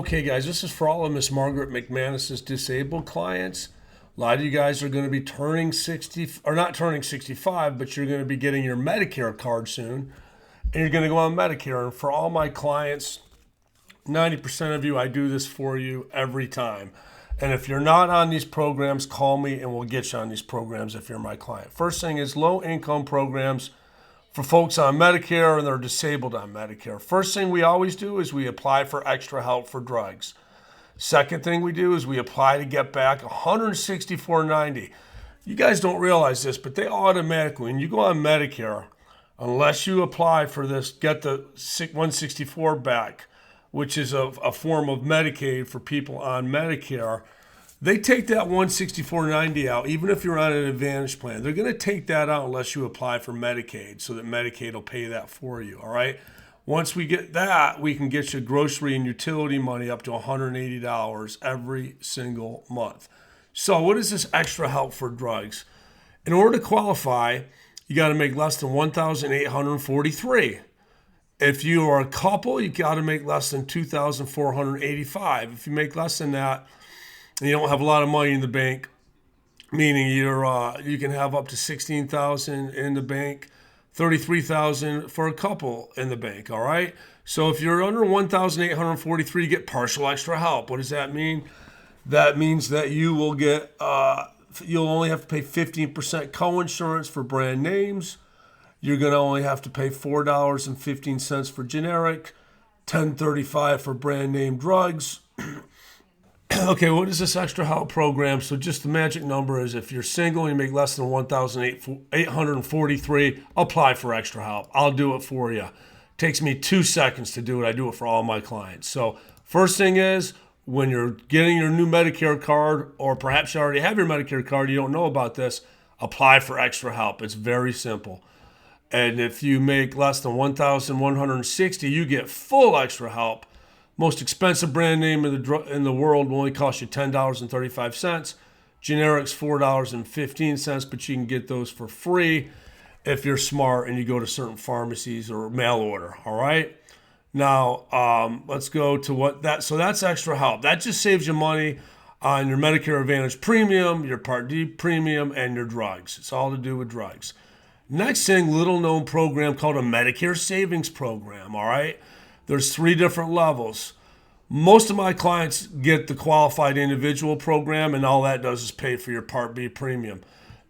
Okay, guys, this is for all of Miss Margaret McManus's disabled clients. A lot of you guys are going to be turning 60, or not turning 65, but you're going to be getting your Medicare card soon, and you're going to go on Medicare. And for all my clients, 90% of you, I do this for you every time. And if you're not on these programs, call me and we'll get you on these programs if you're my client. First thing is low income programs for folks on Medicare and they're disabled on Medicare. First thing we always do is we apply for extra help for drugs. Second thing we do is we apply to get back $164.90. You guys don't realize this, but they automatically, when you go on Medicare, unless you apply for this, get the 164 back, which is a form of Medicaid for people on Medicare, they take that 164.90 out, even if you're on an Advantage plan. They're going to take that out unless you apply for Medicaid, so that Medicaid will pay that for you, all right? Once we get that, we can get you grocery and utility money up to $180 every single month. So what is this extra help for drugs? In order to qualify, you got to make less than $1,843. If you are a couple, you got to make less than $2,485. If you make less than that, and you don't have a lot of money in the bank, meaning you can have up to $16,000 in the bank, $33,000 for a couple in the bank. All right. So if you're under $1,843, you get partial extra help. What does that mean? That means that you will get you'll only have to pay 15% coinsurance for brand names. You're going to only have to pay $4.15 for generic, $10.35 for brand name drugs. Okay, what is this extra help program? So just the magic number is if you're single and you make less than $1,843, apply for extra help. I'll do it for you. It takes me 2 seconds to do it. I do it for all my clients. So first thing is when you're getting your new Medicare card, or perhaps you already have your Medicare card, you don't know about this, apply for extra help. It's very simple. And if you make less than $1,160, you get full extra help. Most expensive brand name in the world will only cost you $10.35. Generics $4.15, but you can get those for free if you're smart and you go to certain pharmacies or mail order. All right. Now let's go to what that. So that's extra help. That just saves you money on your Medicare Advantage premium, your Part D premium, and your drugs. It's all to do with drugs. Next thing, little known program called a Medicare Savings Program. All right. There's 3 different levels. Most of my clients get the qualified individual program, and all that does is pay for your Part B premium.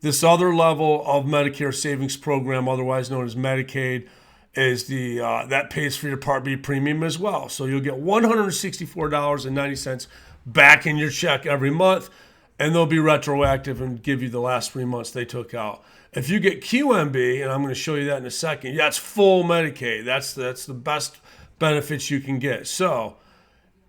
This other level of Medicare Savings Program, otherwise known as Medicaid, is that pays for your Part B premium as well. So you'll get $164.90 back in your check every month, and they'll be retroactive and give you the last 3 months they took out. If you get QMB, and I'm going to show you that in a second, that's full Medicaid. That's the best benefits you can get. So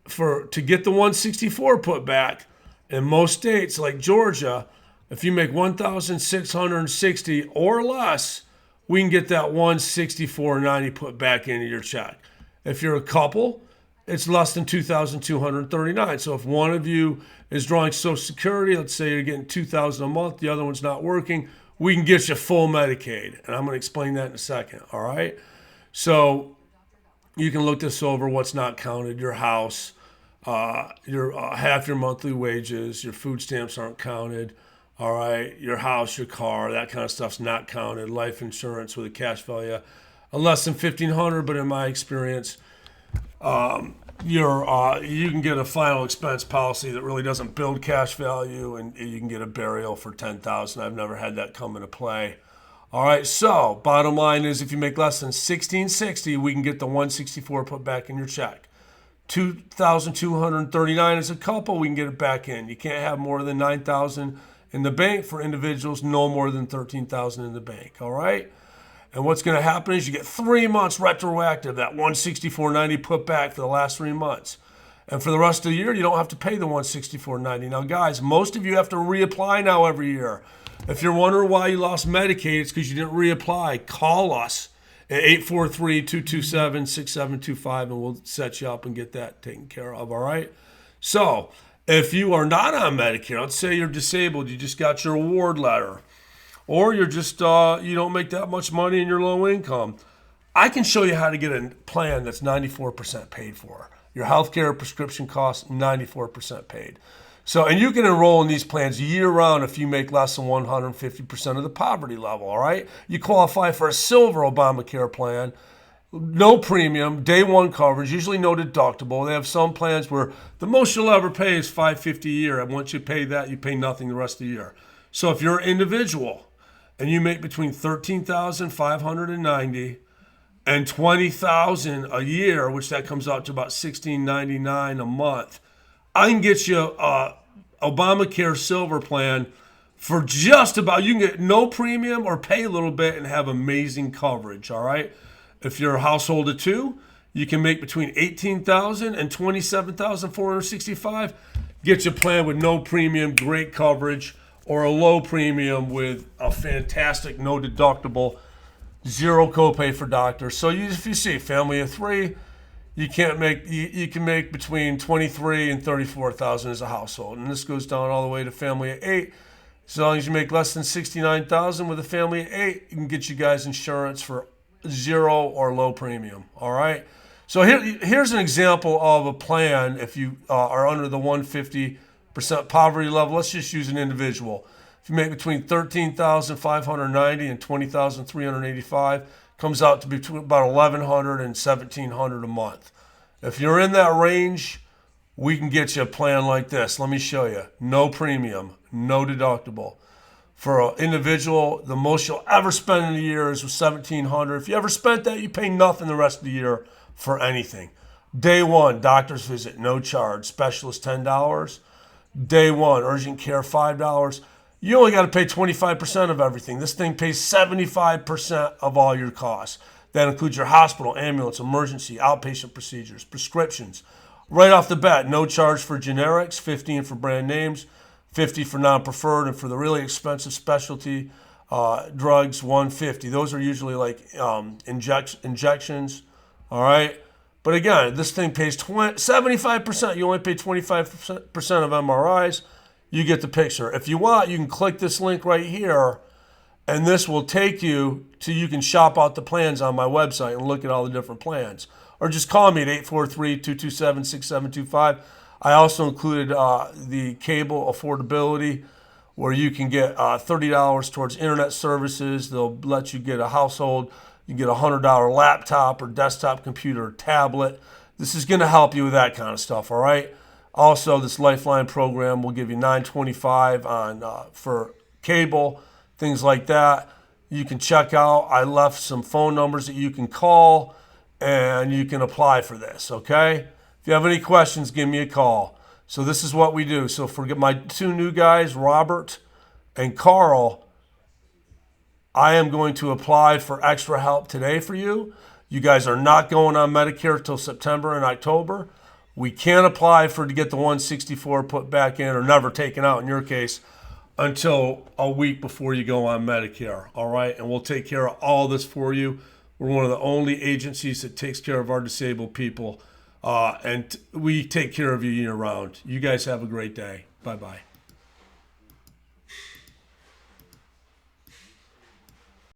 to get the 164 put back, in most states like Georgia, if you make 1,660 or less, we can get that 164.90 put back into your check. If you're a couple, it's less than 2,239. So if one of you is drawing Social Security, let's say you're getting $2,000 a month, the other one's not working, we can get you full Medicaid. And I'm going to explain that in a second. All right. So you can look this over, what's not counted, your house, your half your monthly wages, your food stamps aren't counted, all right, your house, your car, that kind of stuff's not counted, life insurance with a cash value of less than $1,500, but in my experience, you can get a final expense policy that really doesn't build cash value, and you can get a burial for $10,000. I've never had that come into play. All right, so bottom line is if you make less than $1,660, we can get the 164 put back in your check. 2,239 as a couple, we can get it back in. You can't have more than 9,000 in the bank. For individuals, no more than 13,000 in the bank. All right, and what's going to happen is you get 3 months retroactive, that 164.90 put back for the last 3 months. And for the rest of the year, you don't have to pay the 164.90. Now, guys, most of you have to reapply now every year. If you're wondering why you lost Medicaid, it's because you didn't reapply. Call us at 843-227-6725, and we'll set you up and get that taken care of, all right? So if you are not on Medicare, let's say you're disabled, you just got your award letter, or you're just you don't make that much money and you're low income, I can show you how to get a plan that's 94% paid for. Your healthcare prescription costs 94% paid. So, and you can enroll in these plans year round if you make less than 150% of the poverty level, all right? You qualify for a silver Obamacare plan, no premium, day one coverage, usually no deductible. They have some plans where the most you'll ever pay is $550 a year. And once you pay that, you pay nothing the rest of the year. So if you're an individual and you make between $13,590 and $20,000 a year, which that comes out to about $16.99 a month, I can get you a Obamacare Silver plan for just about, you can get no premium or pay a little bit and have amazing coverage, all right? If you're a household of two, you can make between $18,000 and $27,465. Get you a plan with no premium, great coverage, or a low premium with a fantastic no deductible, zero copay for doctors. So if you see a family of three, you can make between $23,000 and $34,000 as a household, and this goes down all the way to family of eight. As long as you make less than $69,000 with a family of eight, you can get you guys insurance for zero or low premium. All right. So here's an example of a plan. If you are under the 150% poverty level, let's just use an individual. If you make between $13,590 and $20,385, comes out to be about $1,100 and $1,700 a month. If you're in that range, we can get you a plan like this. Let me show you. No premium, no deductible. For an individual, the most you'll ever spend in a year is $1,700. If you ever spent that, you pay nothing the rest of the year for anything. Day one, doctor's visit, no charge. Specialist, $10. Day one, urgent care, $5. You only got to pay 25% of everything. This thing pays 75% of all your costs. That includes your hospital, ambulance, emergency, outpatient procedures, prescriptions. Right off the bat, no charge for generics, $15 for brand names, $50 for non-preferred, and for the really expensive specialty drugs, $150. Those are usually like injections, all right? But again, this thing pays 75%. You only pay 25% of MRIs. You get the picture. If you want, you can click this link right here, and this will take you to, you can shop out the plans on my website and look at all the different plans. Or just call me at 843-227-6725. I also included the cable affordability, where you can get $30 towards internet services. They'll let you get a household. You get a $100 laptop or desktop computer or tablet. This is going to help you with that kind of stuff, all right? Also, this Lifeline program will give you $9.25 on for cable, things like that. You can check out. I left some phone numbers that you can call, and you can apply for this, okay? If you have any questions, give me a call. So this is what we do. So for my two new guys, Robert and Carl, I am going to apply for extra help today for you. You guys are not going on Medicare till September and October. We can't apply to get the 164 put back in, or never taken out in your case, until a week before you go on Medicare, all right? And we'll take care of all this for you. We're one of the only agencies that takes care of our disabled people, and we take care of you year round. You guys have a great day. Bye-bye.